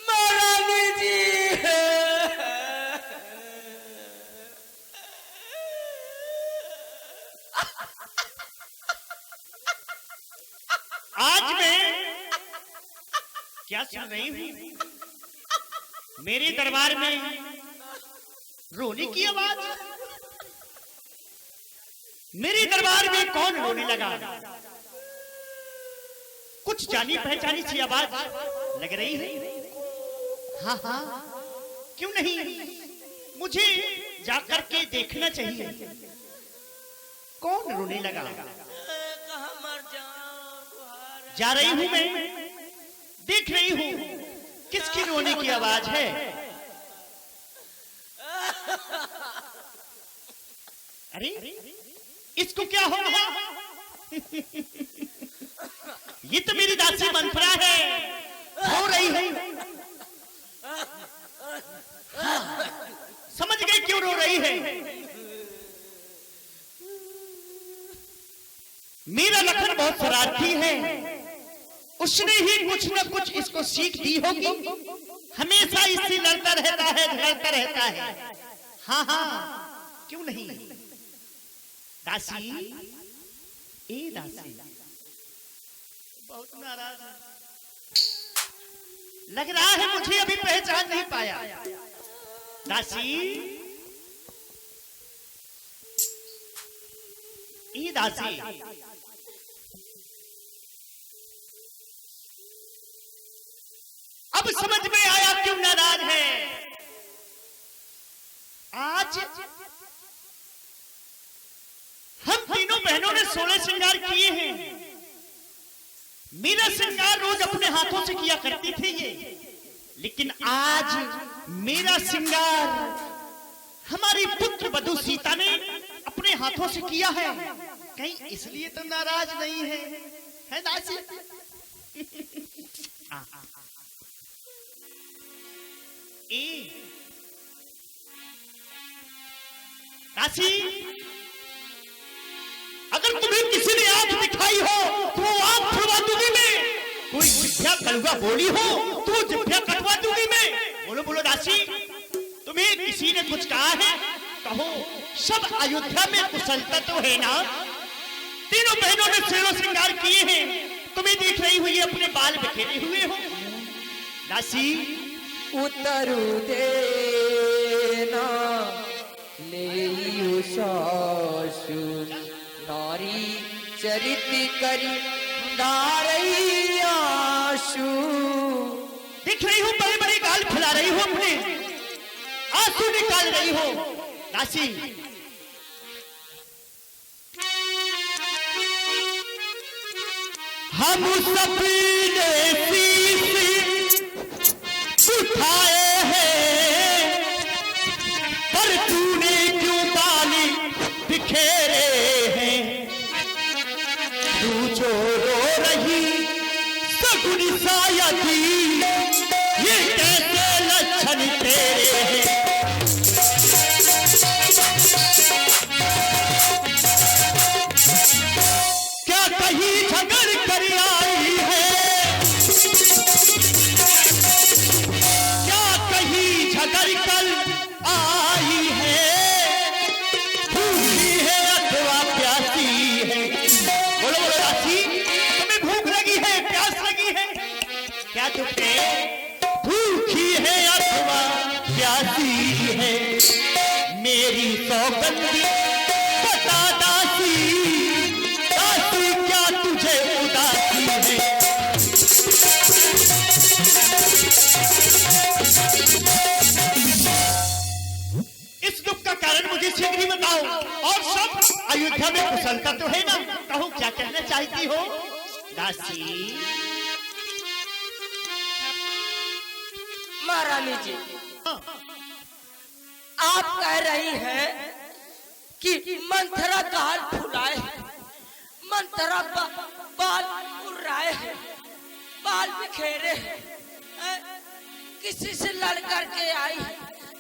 महारानी जी आज मैं क्या सुन रही हूँ? मेरे दरबार में रोने की आवाज। मेरे दरबार में कौन रोने लगा? कुछ जानी पहचानी सी आवाज लग रही है। हाँ हाँ, क्यों नहीं, मुझे जाकर के देखना चाहिए कौन रोने लगा। कहाँ मर जाऊं, जा रही हूं मैं, देख रही हूं किसकी रोने की आवाज है। अरे इसको क्या हो गया? ये तो मेरी दासी मंत्रा है, हो रही है। समझ गए क्यों रो रही है। मेरा लखन बहुत शरारती है, उसने ही कुछ न कुछ इसको सीख दी होगी। हमेशा इससे लड़ता रहता है, झगड़ता रहता है। हाँ हाँ, क्यों नहीं। दासी, ए दासी, बहुत नाराज है। लग रहा है मुझे अभी पहचान नहीं पाया। दासी, ए दासी, अब समझ में आया क्यों नाराज है। आज हम तीनों बहनों ने 16 श्रृंगार किए हैं। मेरा श्रृंगार रोज अपने हाथों से किया करती थी ये, लेकिन आज मेरा श्रृंगार हमारी पुत्र वधू सीता ने अपने हाथों से किया है। कहीं इसलिए तो नाराज नहीं है दासी? दासी, अगर तुम्हें किसी ने आंख दिखाई हो तो वो आंख खुलवा दूंगी मैं। कोई जिभ्या कलुआ बोली हो तो जिभ्या कटवा दूंगी मैं। बोलो बोलो दासी, तुम्हें किसी ने कुछ कहा है? कहो। सब अयोध्या में कुशलता तो है ना? तीनों बहनों ने 16 श्रृंगार किए हैं, तुम्हें देख रही हुई अपने बाल बिखेरे हुए हो। दासी, उतरु देना लेयु सासु नारी चरित करी नारई आशु। दिख रही हो बड़े बड़े गाल फैला रही हो, अपने आंसू निकाल रही हो। दासी, हम सपने उठाए हैं, पर तूने क्यों बाली बिखेरे हैं। तू जो रो रही सगुनी सायदी, ये कैसे लक्षण तेरे हैं। क्या कहीं झगड़ कर आई है, क्या कहीं झगड़ कर आई है। भूखी है अथवा प्यासी है। बोलो बोलो दासी, तुम्हें भूख लगी है, प्यास लगी है? क्या तुमने भूखी है अथवा प्यासी है। मेरी सौगंधी बता दासी, दासी क्या तुझे उदासी है। इस दुख का कारण मुझे शीघ्र ही बताओ, और सब अयोध्या में कुशलता तो है ना? कहो क्या कहना चाहती हो दासी? महारानी जी, आप कह रही हैं कि मंथरा गाल फुलाए है, मंथरा बाल उड़ाए है, बाल बिखेरे है, किसी से लड़ करके आई है,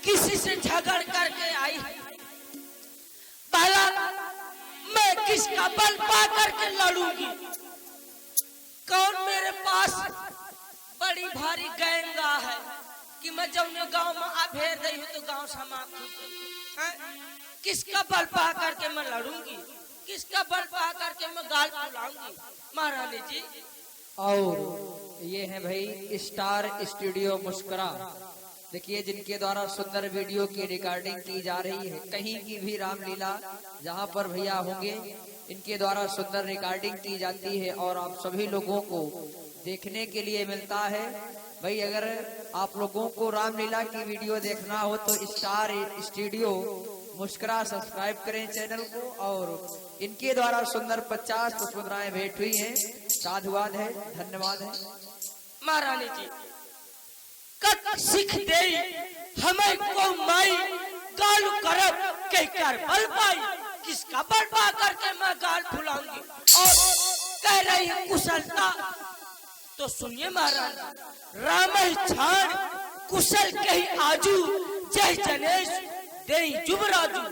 किसी से झगड़ करके किसका बल पा करके लड़ूंगी। कौन मेरे पास बड़ी भारी गैंगा है कि मैं जब गांव में भेज रही हूँ तो गांव समाप्त हो गई। किसका बल पा करके मैं लड़ूंगी, किसका बल पा करके मैं गाल फुलाऊंगी महारानी जी। और ये है भाई स्टार स्टूडियो मुस्कुरा। देखिए जिनके द्वारा सुंदर वीडियो की रिकॉर्डिंग की जा रही है, कहीं की भी रामलीला जहां पर भैया होंगे इनके द्वारा सुंदर रिकॉर्डिंग की जाती है और आप सभी लोगों को देखने के लिए मिलता है। भाई अगर आप लोगों को रामलीला की वीडियो देखना हो तो स्टार स्टूडियो मुस्कुरा सब्सक्राइब करें चैनल को। और इनके द्वारा सुंदर 50 पुष्पमुद्राएं भेंट हुई हैं। साधुवाद है, धन्यवाद है महारानी जी। कत सिख दे हमें को माई गाल करब कह कर बल पाई, किसका बल पा करके मैं गाल फुलाऊंगी। और कह रही है कुशलता, तो सुनिए महाराज, राम छाड़ कुशल कही आजू जय जनेश दे जुबराजू।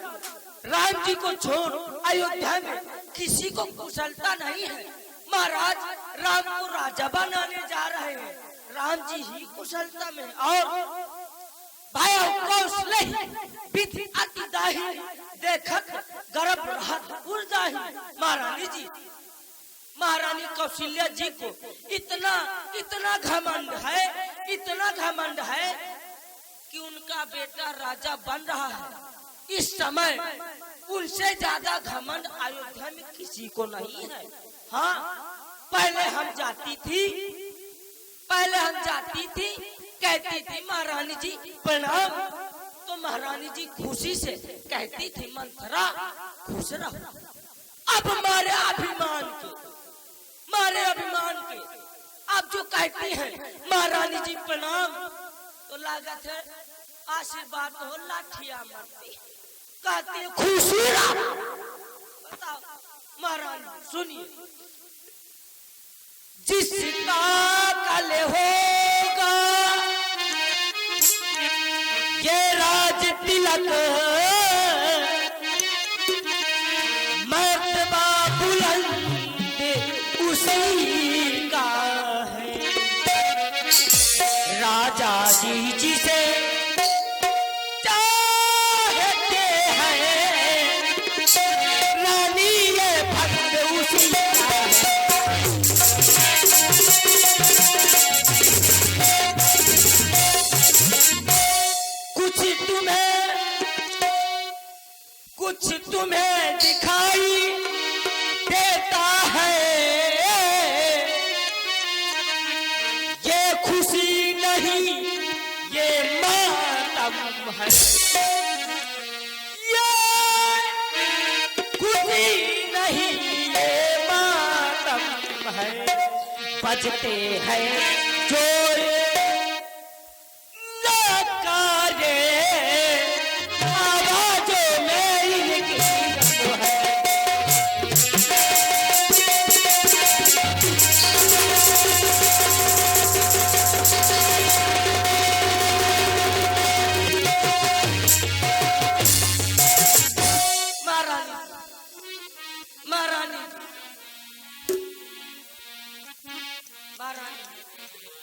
राम जी को छोड़ अयोध्या में किसी को कुशलता नहीं है। महाराज राम को राजा बनाने जा रहे हैं, राम जी ही कुशलता में। और भाई कौशल विधि अति दाही देखत गर्भ रहत उर्जाही। महारानी जी, महारानी कौशल्या जी को इतना घमंड है, इतना घमंड है कि उनका बेटा राजा बन रहा है। इस समय उनसे ज्यादा घमंड अयोध्या में किसी को नहीं है। हाँ, पहले हम जाती थी, कहती थी महारानी जी प्रणाम, तो महारानी जी खुशी से कहती थी मंथरा खुश रहो। अब हमारे अभिमान के अब जो कहती हैं महारानी जी प्रणाम, तो लागत है आशीर्वाद हो लाठिया मारती, कहती है खुशी रहो। बताओ महारानी सुनिए, जिसका कल होगा ये राज तिलक, मर्तबा बुलंद उसी का है। राजा जी जिसे चाहते हैं, रानी ये भक्त उसी का है। कुछ तुम्हें दिखाई देता है, ये खुशी नहीं ये मातम है। ये खुशी नहीं ये मातम है। बजते हैं जो नकारे आवाजों में इनकी है।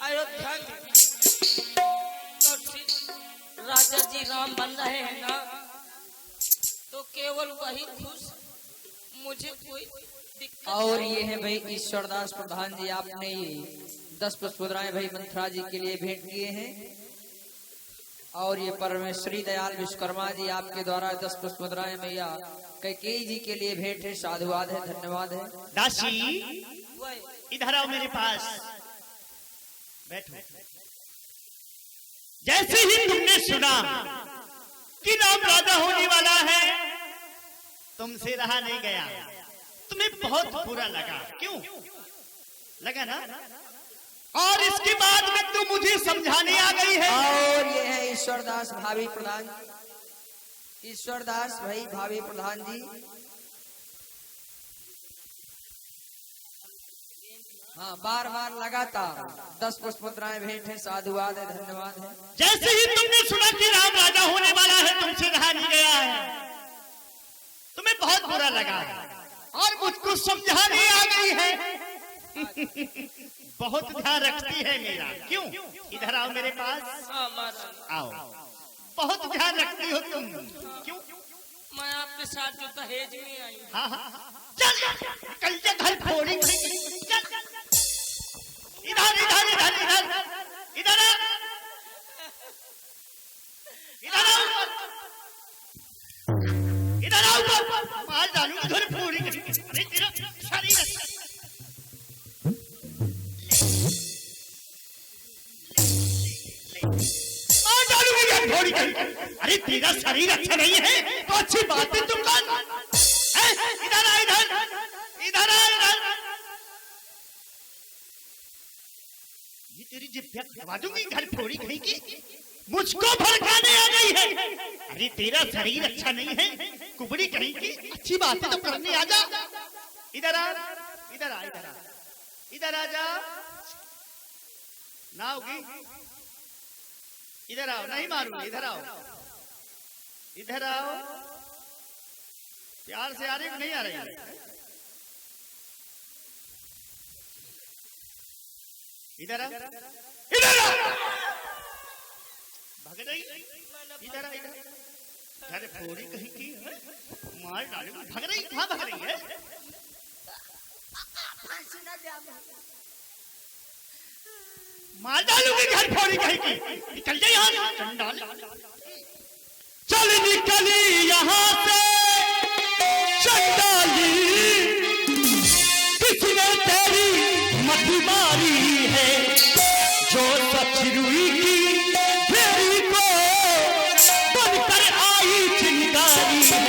अयोध्या में राजा जी राम बन रहे हैं ना, तो केवल वही खुश, मुझे कोई दिक्कत। और ये है भाई ईश्वरदास प्रधान जी, आपने ये 10 पुष्पमुद्राएं भाई मंथरा जी के लिए भेंट किए हैं। और ये परमेश्वरी दयाल विश्वकर्मा जी आपके द्वारा 10 पुष्पमुद्राएं मैया कैकेयी जी के लिए भेंट है। साधुवाद है, धन्यवाद है। दासी इधर आओ मेरे पास बैठो। जैसे ही तुमने सुना कि राम राजा होने वाला है, तुमसे रहा नहीं गया, तुम्हें बहुत बुरा लगा। क्यों लगा ना? और इसके बाद में तुम मुझे समझाने आ गई है। और ये है ईश्वरदास भावी प्रधान, ईश्वरदास भाई भावी प्रधान जी। हाँ, बार बार लगातार 10 पुष्पमुद्राएं भेंट है। साधुवाद है, धन्यवाद है। जैसे ही तुमने सुना कि राम राजा होने वाला है, तुमसे रहा नहीं गया है, तुम्हें बहुत बुरा लगा। और बहुत ध्यान रखती है मेरा। क्यों? इधर आओ मेरे पास, हाँ महारानी, आओ। बहुत ध्यान रखती हो तुम। क्यों? मैं आपके साथ जो दहेज में आई हूँ। हाँ हाँ, चल कल से घर फोड़ी चल। इधर इधर इधर इधर इधर इधर इधर आओ, मार डालूंगा घर फोड़ी। अरे तेरा शरीर थोड़ी। अरे तेरा शरीर अच्छा नहीं है तो अच्छी बात है तुम कर। इधर आ, इधर इधर आ, इधर। ये तेरी जिब्बिया कटवा दूंगी, घर फोड़ी कहीं की। मुझको भड़काने आ गई है। अरे तेरा शरीर अच्छा नहीं है, कुबड़ी कहीं की। अच्छी बात है तो करने आ जा। इधर आ, इधर आ, इधर आ, इधर आ जा। ना होगी, इधर आओ। नहीं मारूंगी, इधर आओ, इधर आओ। प्यार से आ रही नहीं आ रही? इधर आ, इधर आ, भाग रही। इधर आ, इधर। घर फोड़ी कहीं की, मार डालूंगी। भाग रही, कहाँ भाग रही है? मार डालूंगी, घर फोड़ी कहीं की। निकल जाए यहाँ, चंडाल। चल निकली यहाँ से चंडाली, किसने तेरी मति मारी है? जो सच रुई की फेरी को बनकर आई चिंगारी है।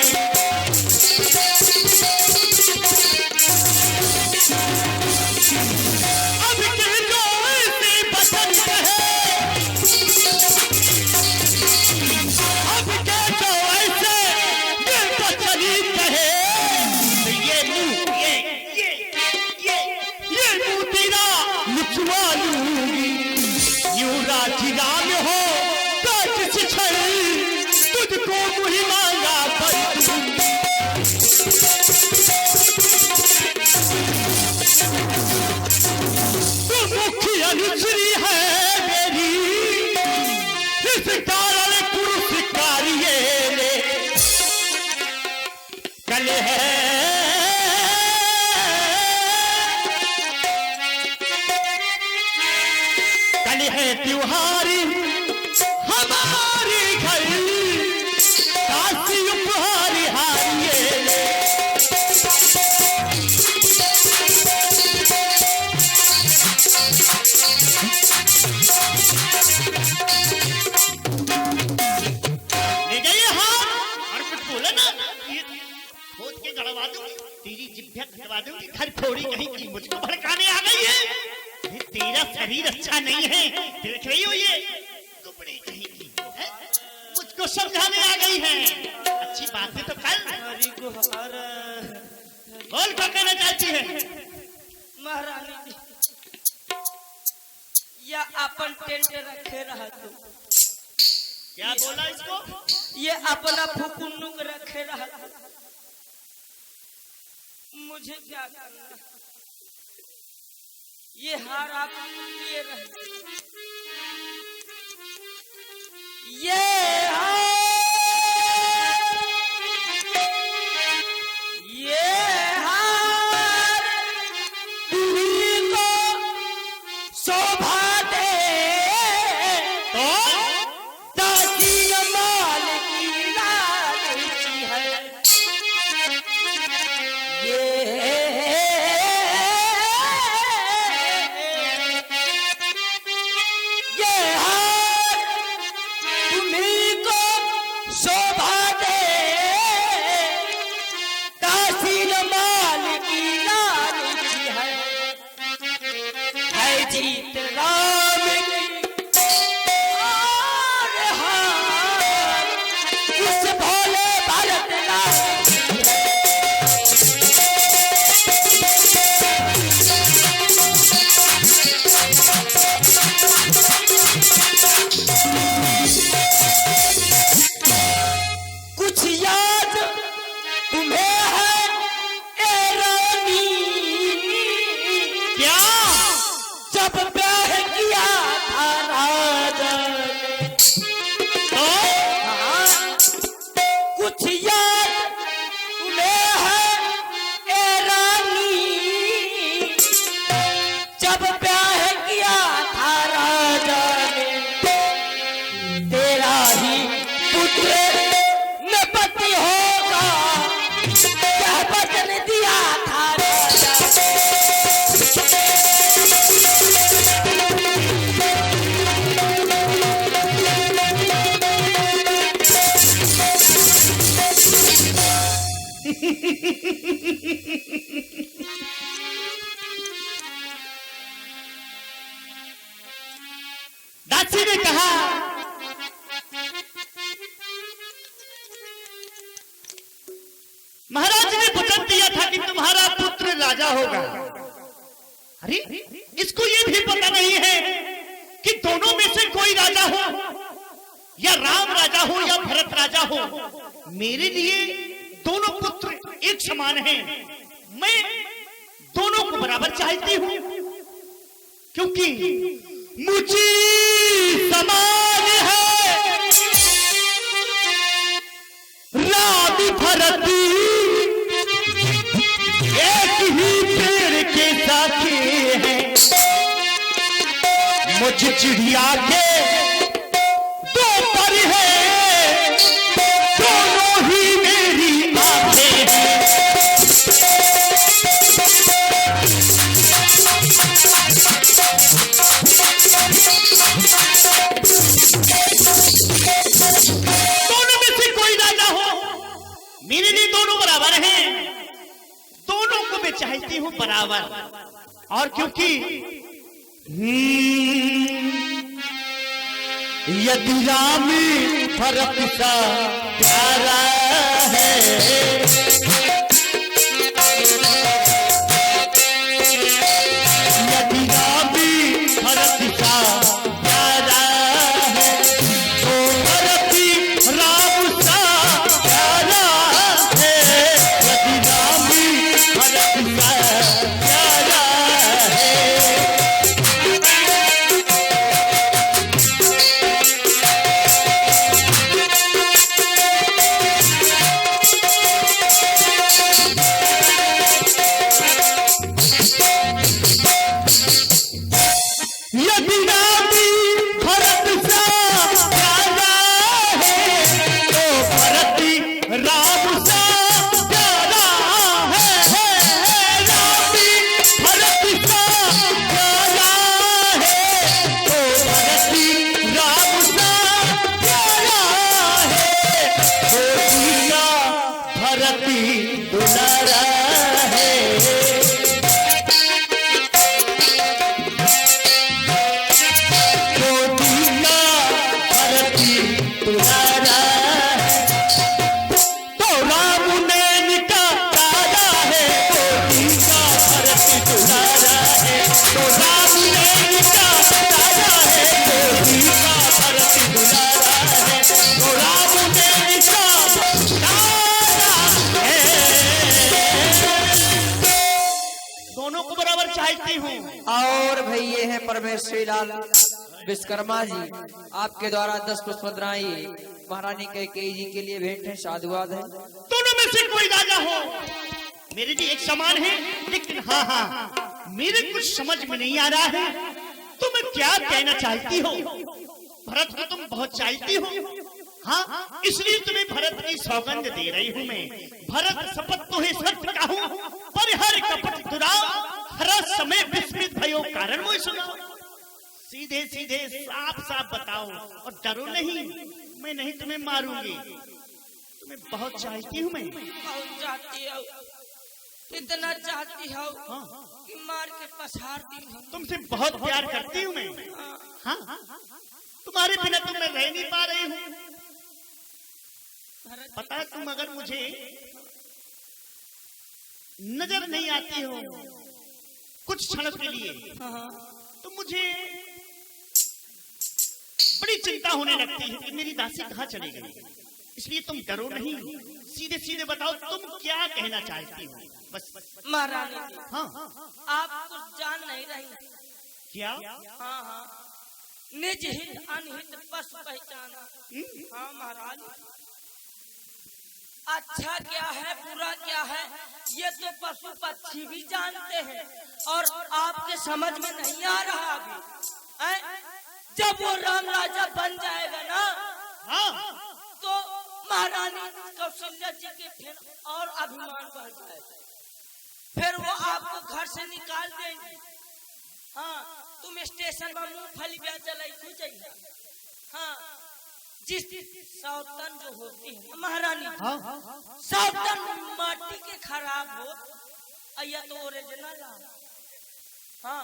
अब के जो ऐसे बसंत है, अब के जो ऐसे दिल को चली कहे, ये मुंह ये मुंह तेरा लुचवा लूंगी। यूं राजी राम हो तो किसी क्षण तुझको मुही मांगा कर दूंगी। तू मुखी अनुश्री है मेरी, इस कारण पुरस्कारिये ने कल है। कल है त्योहारी हमारी घर, काशी उपहारी हारिये ने। ले जाइए हाथ और कुछ बोला ना, ये खोद के गड़वा दूंगी, तेरी जिब्बिया कटवा दूंगी। घर फोड़ी कहीं की, मुझको भड़काने आ गई है। तेरा शरीर अच्छा नहीं है, देख रही हो ये कुबड़ी कहीं की है? मुझको समझाने आ गई है। अच्छी बात है तो कल बोल, क्या कहना चाहती है? महारानी जी, या अपन टेंट रखे रहा तू, क्या बोला इसको? ये अपना फुकुनुक रखे रहा तू। मुझे क्या करना? ये हार आप लिए रहे। ये हार, ये हार तुम्ही को शोभा दे तो ताकि माल की लालची है। ये हार तुम्ही को शोभा दे तासीर माल की लालची है जीत राम की और हार उस भोले भारत लाल की है। कि तुम्हारा पुत्र राजा होगा। अरे इसको ये भी पता नहीं है कि दोनों में से कोई राजा हो, या राम राजा हो या भरत राजा हो, मेरे लिए दोनों पुत्र एक समान हैं। मैं दोनों को बराबर चाहती हूं, क्योंकि मुझे समान है राम भरत, एक ही पेड़ के साथी हैं। मुझे चिड़िया के दो पर है, दोनों ही मेरी आंखें हैं। दोनों में से कोई राजा हो, मेरे लिए दोनों बराबर हैं। दोनों को मैं चाहती हूं बराबर। और क्योंकि यदि राम भरत सा प्यारा है, यदि राम भरत सा प्यारा है, तो भरत राम सा प्यारा है। यदि राम भरत सा प्यारा है, यदि राम भरत सा प्यारा है, तो भरत राम सा प्यारा है। राम भरत सा प्यारा है, तो भरत राम सा प्यारा है। गोदी का भरत दुलारा है, गोदिया भरती तुम्हारा है। तो राम नैन का तारा है, गोदिया भरती तुम्हारा है। तो राम नैन का तारा है, गोदिया भरती तुम्हारा है। तो राम नैन का तारा है। दोनों को बराबर चाहती हूँ। और भाई ये है परमेश्वरी लाल विश्वकर्मा जी, आपके द्वारा 10 पुष्पद्राई महारानी कैकेयी जी के लिए भेंट है, साधुवाद है। दोनों में से कोई राजा हो, मेरे लिए एक समान है। लेकिन हाँ, मेरे कुछ समझ में नहीं आ रहा है, तुम क्या कहना चाहती हो? भरत को तुम बहुत चाहती हो, हाँ, इसलिए तुम्हें भरत की सौगंध दे रही हूँ मैं। भरत शपथ तो है सत्य कहूँ, पर हर कपट दुराव, हर समय विस्मित भयो कारण मोहि सुनाओ। सीधे सीधे साफ साफ बताओ और डरो नहीं, मैं नहीं तुम्हें मारूंगी। तुम्हें बहुत चाहती हूँ मैं। बहुत चाहती हो, इतना चाहती हो कि मार के पछाड़ती हूँ। तुमसे बहुत प्यार करती हूँ मैं। हाँ, तुम्हारे बिना तो मैं रह नहीं पा रही हूँ। पता है, तुम अगर मुझे नजर नहीं आती हो कुछ क्षण के लिए, तो मुझे बड़ी चिंता होने लगती है कि मेरी दासी कहाँ चली गई। इसलिए तुम डरो नहीं, सीधे सीधे बताओ तुम क्या कहना चाहती हो। बस महारानी जी, हाँ, आप कुछ जान नहीं रही। क्या? हाँ हाँ, निज हित अनहित पशु पहचाना। हाँ महाराज, अच्छा क्या है बुरा क्या है ये तो पशु पक्षी भी जानते हैं, और आपके समझ में नहीं आ रहा अभी। जब वो राम राजा बन जाएगा ना, हाँ, तो महारानी कौशल्या जी के फिर और अभिमान बढ़ जाएगा। फिर वो आपको घर से निकाल देंगे। हाँ, तुम स्टेशन में मूंगफली ब्याज जलाई क्यों जाइए। हाँ, जिस सौतन जो होती है महारानी, सौतन माटी के खराब हो, अया तो ओरिजिनल। हाँ,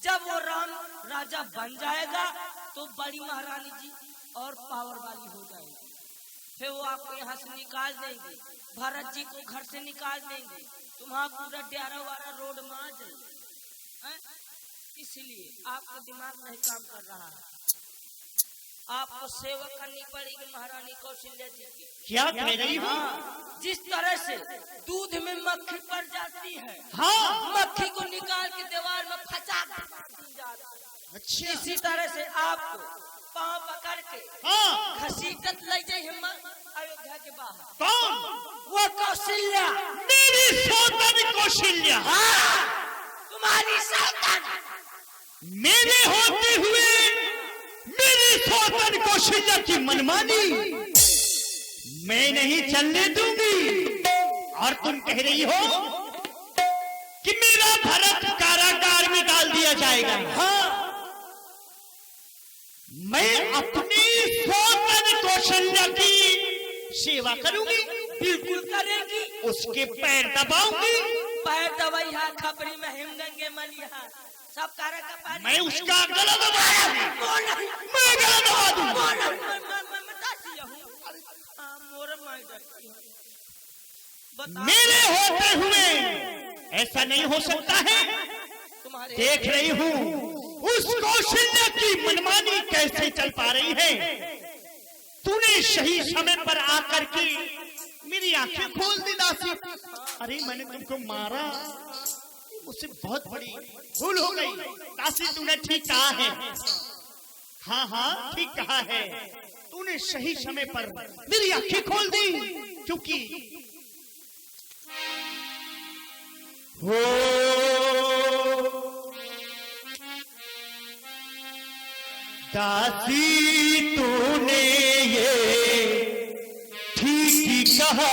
जब वो राम राजा बन जाएगा तो बड़ी महारानी जी और पावर वाली हो जाएगी। फिर वो आपको यहाँ से निकाल देंगे, भरत जी को घर से निकाल देंगे, तुम्हारा पूरा 11-12 रोड में आ जाए, इसलिए आपका दिमाग नहीं काम कर रहा है। आपको सेवा करनी पड़ेगी महारानी कौशल्या जी की। क्या कह रही हो? जिस तरह से दूध में मक्खी पड़ जाती है, हाँ, मक्खी को निकाल के दीवार में फंसा दी जाती है, अच्छा, इसी तरह से आपको पांव पकड़ के हाँ, घसीटत ले जाए अयोध्या के बाहर। कौन? वो कौशल्या, मेरी सौतन कौशल्या। हाँ, तुम्हारी सौतन। मेरे होते हुए मेरी सौतन कौशल्या की मनमानी मैं नहीं चलने दूंगी। और तुम कह रही हो कि मेरा भरत कारागार में डाल दिया जाएगा। हाँ, मैं अपनी सौतन कौशल्या की सेवा करूंगी। बिल्कुल करेगी। उसके पैर दबाऊंगी। पैर दबाइया, खपरी में हिमगंगे मलिया, सब कारा का पैर। मैं उसका गला दबा दूंगी। मैं गला दबा दूंगी। मेरे होते हुए ऐसा नहीं हो सकता है। तुम्हारे देख रही हूँ उस कौशल्या की मनमानी कैसे चल पा रही है। तूने सही समय पर आकर के मेरी आंखें खोल दी दासी। अरे मैंने तुमको मारा, मुझसे बहुत बड़ी भूल हो गई। दासी तूने ठीक कहा है। हाँ हाँ ठीक कहा है। तूने सही समय पर मेरी आंखें खोल दी। क्योंकि हो दासी तूने ये ठीक ही कहा।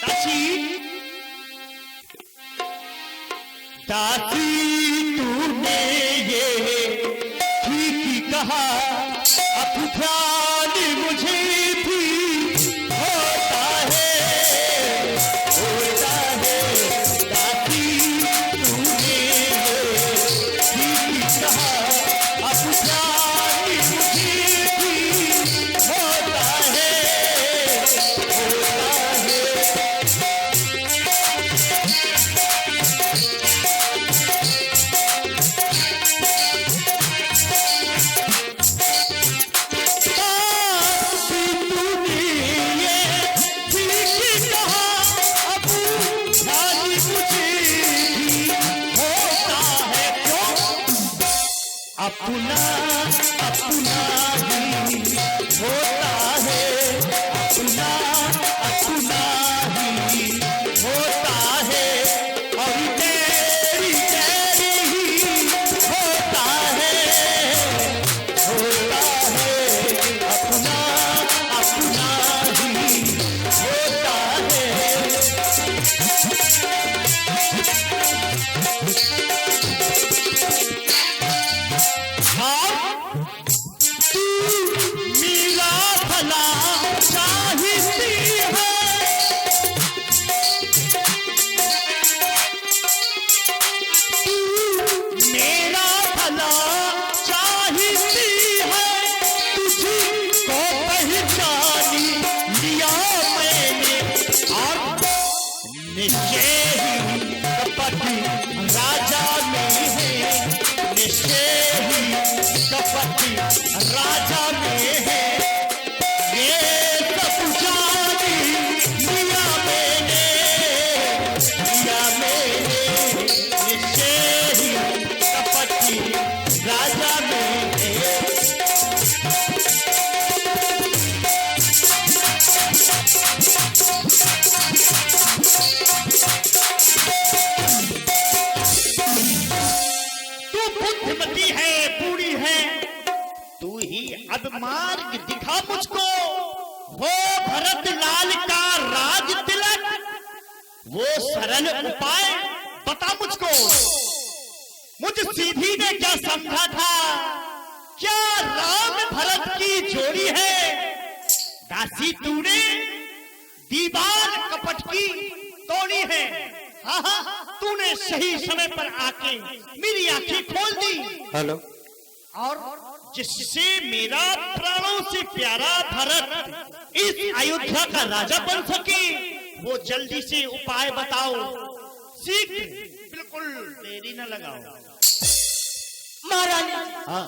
दासी दासी तूने ये ठीक ही कहा। अब ध्यान मुझे भी होता है दासी तूने ये ठीक ही कहा। अब ध्यान मुझे भी होता है अपना अपना ही होता है। अपना अपना ही होता है। और तेरी तेरी ही होता है अपना अपना ही होता है। तू मेरा भला चाहती है। तू मेरा भला चाहती है। तुझको पहचानी लिया मैंने। और निश्चय ही कपट राजा में है। निश्चय ही कपट राजा में है। ये सब जानी लिया मैंने निश्चय ही कपट राजा में है। तू बुद्धिमती है, बूढ़ी है। तू ही अब मार्ग दिखा मुझको। वो भरत लाल का राज तिलक, वो सरल उपाय बता मुझको। मुझ सीधी ने क्या समझा था? क्या राम भरत की जोड़ी है? दासी तूने दीवार कपट की तोड़ी है। हाँ, तूने सही समय पर आके मेरी आंखें खोल दी। हेलो। और जिससे मेरा प्राणों से प्यारा भरत इस अयोध्या का राजा बन सके, वो जल्दी से उपाय बताओ, शीघ्र, बिल्कुल देरी न लगाओ। महारानी, हाँ,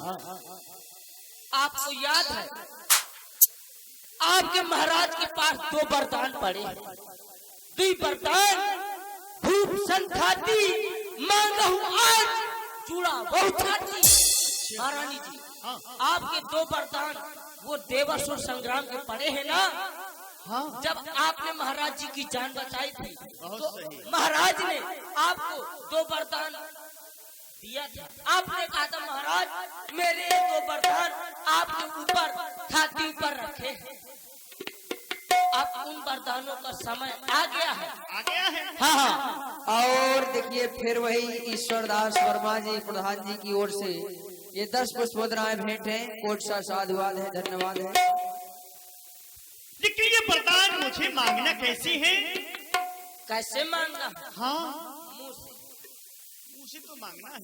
आपको याद है आपके महाराज के पास 2 वरदान पड़े हैं। 2 वरदान, भूप संथाती मांगहु आज चूड़ा बहुत खाती। महारानी जी, आपके 2 वरदान वो देवासुर संग्राम के पड़े हैं ना। हाँ, जब आपने महाराज जी की जान बचाई थी बहुत तो सही। महाराज ने आपको 2 वरदान दिया था। आपने कहा था महाराज मेरे 2 वरदान आपके ऊपर छाती पर रखे हैं। अब उन वरदानों का समय आ गया है। आ गया है। हाँ हाँ। और देखिए फिर वही ईश्वरदास वर्मा जी प्रधान जी की ओर से ये 10 पुष्प मुद्राएं भेंट हैं। कोट सा साधुवाद है, धन्यवाद है। लेकिन ये वरदान मुझे मांगना कैसे है? कैसे मांगना है? हाँ, मुंह से। मुझे तो मांगना है।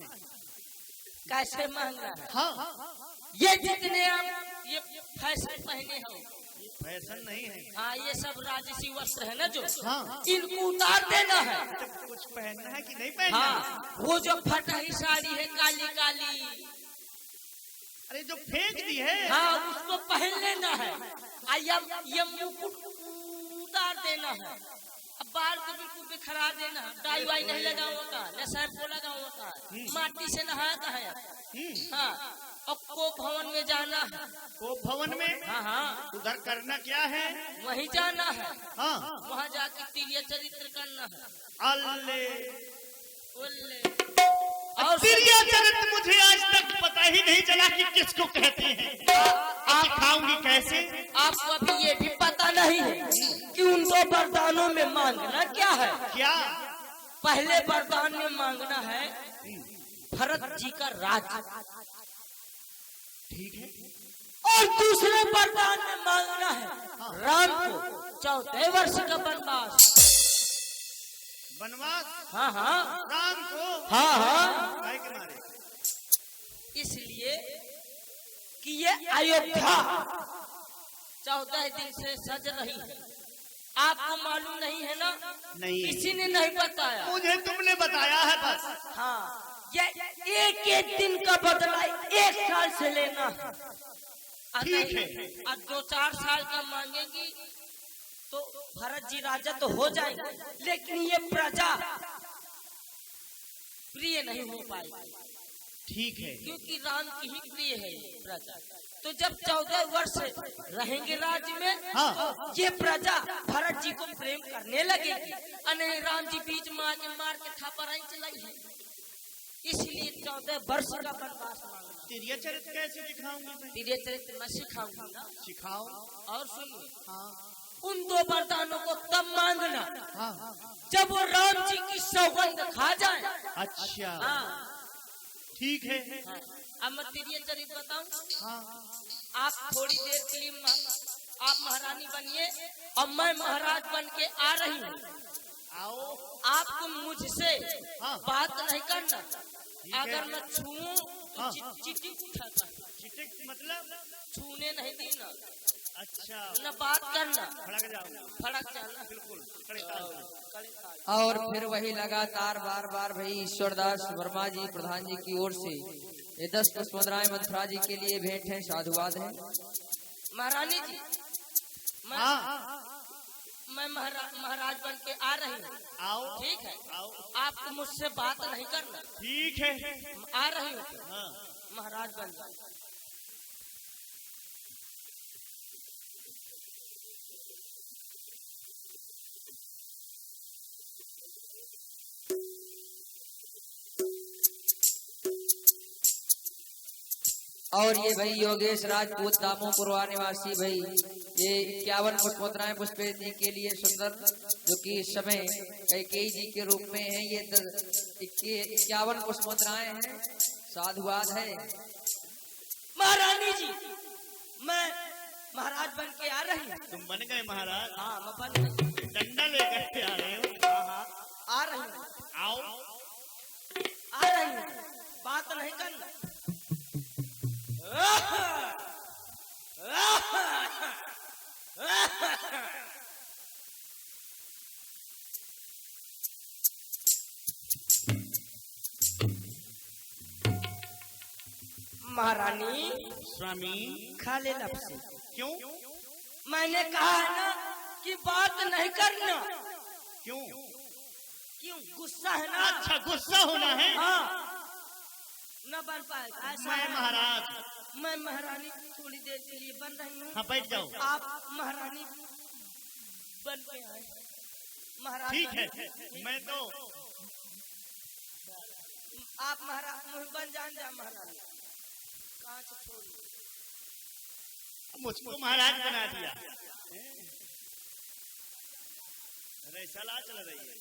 कैसे मांगना है? हाँ, ये जितने आप ये फैशन पहने हो, ये फैशन नहीं है। हाँ, ये सब राजसी वस्त्र है ना जो, हाँ, इनको उतार देना है। कुछ पहनना है कि नहीं पहनना? हाँ, वो जो फटी साड़ी है काली काली, अरे जो फेंक दी है। हाँ, उसको पहन लेना है। ये मुकुट उतार देना है। अब बाल को बिल्कुल बिखरा देना है। डाई वाई नहीं लगा होता, न शैम्पू लगा होता, माटी से नहाता है। हाँ, और कोप भवन में जाना है। कोप भवन में? हाँ हाँ, उधर करना क्या है? वहीं जाना है। हाँ, वहाँ जाके तिरिया चरित्र करना है। अल्ले, उल्ले। और तिरिया चरित्र मुझे आज तक पता ही नहीं चला कि किसको कहते हैं। आप सिखाऊंगी कैसे? आपको अभी ये भी पता नहीं है कि उन 2 वरदानों में मांगना क्या है। क्या? पहले वरदान में मांगना है भरत जी का राज, ठीक है। और दूसरे वरदान में मांगना है राम को 14 वर्ष का वनवास। वनवास? हाँ हाँ, राम को? हाँ हाँ, भाई के मारे? इसलिए कि ये अयोध्या 14 दिन से सज रही है। आपको मालूम नहीं है ना? नहीं, किसी ने नहीं बताया। मुझे तुमने बताया है बस। हाँ, ये एक दिन का बदला 1 साल से लेना है। ठीक है। और 2-4 साल का मांगेंगी तो भरत जी राजा तो हो जाएंगे, लेकिन ये प्रजा प्रिय नहीं हो पाएगी। ठीक है। क्योंकि राम की ही प्रिय है ये प्रजा। तो जब 14 वर्ष रहेंगे राज्य में, हाँ, ये प्रजा भरत जी को प्रेम करने लगेगी। अने राम जी बीच में आके मार के थापराई चलाई है। इसलिए 14 वर्ष का वनवास मांगना। तिरिया चरित्र कैसे दिखाऊंगी मैं? तिरिया चरित्र मैं सिखाऊंगी ना। सिखाओ। और सुनिए, हाँ, उन 2 वरदानों को तब मांगना हाँ, जब वो राम जी की सौगंध खा जाए। अच्छा, हाँ, ठीक है। हाँ। अब मैं तिरिया चरित्र बताऊं। हाँ, आप थोड़ी देर के लिए आप महारानी बनिए और मैं महाराज बन के आ रही हूँ। आओ। आपको मुझसे हाँ, बात नहीं करना। है। अगर मैं छूऊं तो हाँ, चिटिक उठाता, चिटिक मतलब? छूने नहीं देना, अच्छा, न बात करना, फड़क जाओ। फड़क जाना। बिल्कुल, कड़े ताल से। और फिर वही लगातार बार बार भाई ईश्वरदास वर्मा जी प्रधान जी की ओर से ये 10 पुष्प मुद्राएं मंत्रा जी के लिए भेंट है, साधुवाद है। महारानी जी, हाँ, मैं महाराज बन के आ रही हूँ। आओ। ठीक है, आओ। आपको मुझसे बात नहीं करना। ठीक है। आ रही हूँ हाँ, महाराज बन जाए। और ये भाई योगेश राजपूत दामोपुरवा निवासी भाई ये 51 पुष्प मुद्राएं पुष्पे जी के लिए सुंदर, जो कि इस समय कैकेयी जी के रूप में है। ये 51 पुष्प मुद्राएं हैं, साधुवाद है। महारानी जी, मैं महाराज बन के आ रही हूँ। तुम बन गए महाराज? हाँ, मैं बन गई। डंडा लेकर के आ रहे हो? हाँ, आ रही हूँ। आओ। आ रही हूँ, बात नहीं करना। महारानी स्वामी खा ले लपसी। क्यों? मैंने कहा है ना कि बात नहीं करना। क्यों? क्यों? गुस्सा है ना। अच्छा, गुस्सा होना है। हाँ, न बन पाएगा ऐसा मैं है। महाराज। मैं महारानी थोड़ी देर के लिए बन रही हूँ। हाँ, बैठ जाओ। आप महारानी बन के आए। महाराज ठीक है, बन- मैं तो आप महाराज बन जा महारानी। कहाँ से छोड़ मुझको महाराज बना दिया। रैसला चल रही है।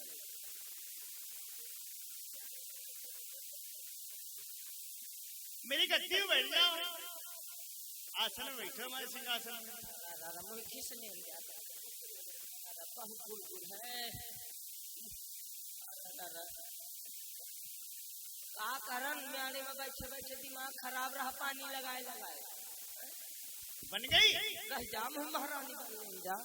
मेरी गद्दी में बैठ जाओ। आसन में बैठो, हमारे सिंहासन में। मुझे खींच नहीं जाता। बहुत बुलबुल है। का कारण म्यारे में बैठे बैठे दिमाग खराब रहा, पानी लगाए लगाए बन गई। रह जा महारानी बन नहीं जा।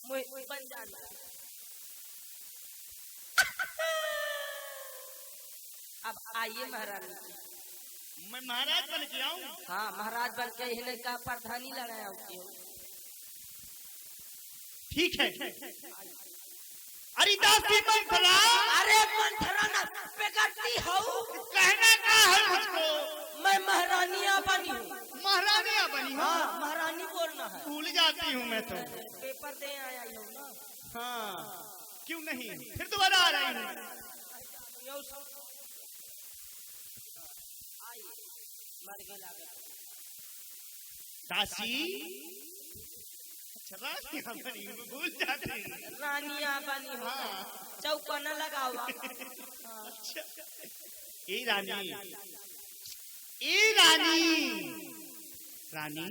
मुझे बन जाना। अब आइए महारानी जी। मैं महाराज बन के आऊं। हाँ, महाराज बन के हिने का प्रधानी लगाया होती हो। ठीक है। अरे दासी मंथरा। अरे मंथरा ना बेगरती हो। कहना क्या है मुझको? मैं महारानिया बनी हूँ। महारानिया बनी हो? हाँ, महारानी बोलना है। भूल जाती हूँ मैं तो। पेपर दे आया हो ना। हाँ, क्यों नहीं, फिर दोबारा आ रही हूँ। मर गया दासी। अच्छा, रानिया बनी हूँ, भूल जाती हूँ। रानिया बनी हो। हाँ। चौका न लगावा। अच्छा, ए रानी, ए रानी, रानी।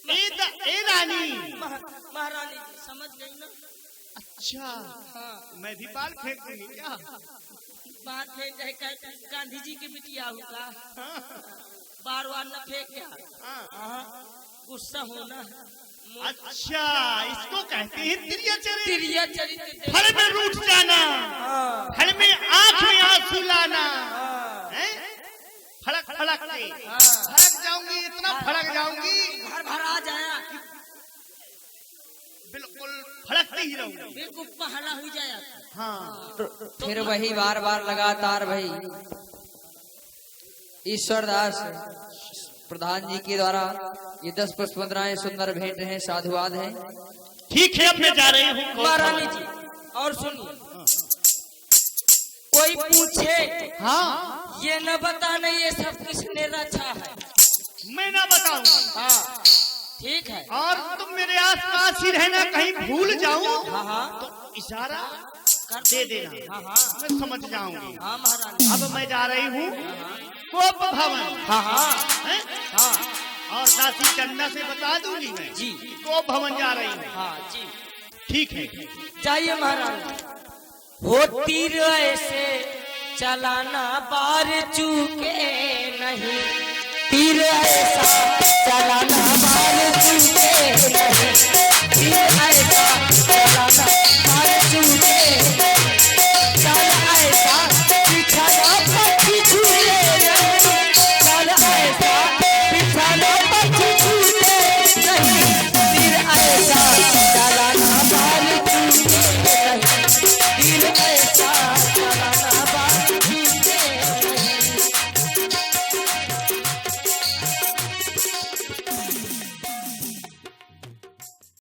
ए रानी। महारानी जी समझ गई ना। अच्छा, हाँ, मैं भी बाल फेंक दूंगी क्या? बात फेंक जाए गांधी जी की बिटिया होगा। बार बार न फेंक क्या। हाँ, गुस्सा होना। अच्छा, इसको कहते हैं तिरिया चरित्र। तिरिया चरित्र। फल में रूठ जाना, फल में आंख में आंसू लाना। हैं? फड़क फड़क के फड़क जाऊंगी, इतना फड़क जाऊंगी, घर भर आ जाया। बिल्कुल फड़कते ही रहूंगी। बिल्कुल पहला हो जाया। हाँ, फिर वही बार बार लगातार भाई ईश्वर दास प्रधान जी के द्वारा ये 10 पुष्प मुद्राएं सुंदर भेंट हैं, साधुवाद हैं। ठीक है, अब मैं जा रही हूँ। महारानी जी और सुनिए, कोई पूछे हाँ, ये न बताना ये सब किसने रचा है। मैं ना बताऊंगा। हाँ, ठीक है। और तुम मेरे आसपास ही रहना, कहीं भूल जाऊं हाँ हाँ तो इशारा कर दे देना। हाँ हाँ मैं समझ जाऊंगी। हाँ महारानी। अब मैं जा रही हूँ गोप भवन। हाँ हाँ हैं? हाँ और दासी चंदा से बता दूंगी मैं जी। गोप भवन जा रही हूँ। हाँ जी, ठीक है। जाइए महारानी। हो तीर ऐसे चलाना बार चूके नहीं, तीर ऐसा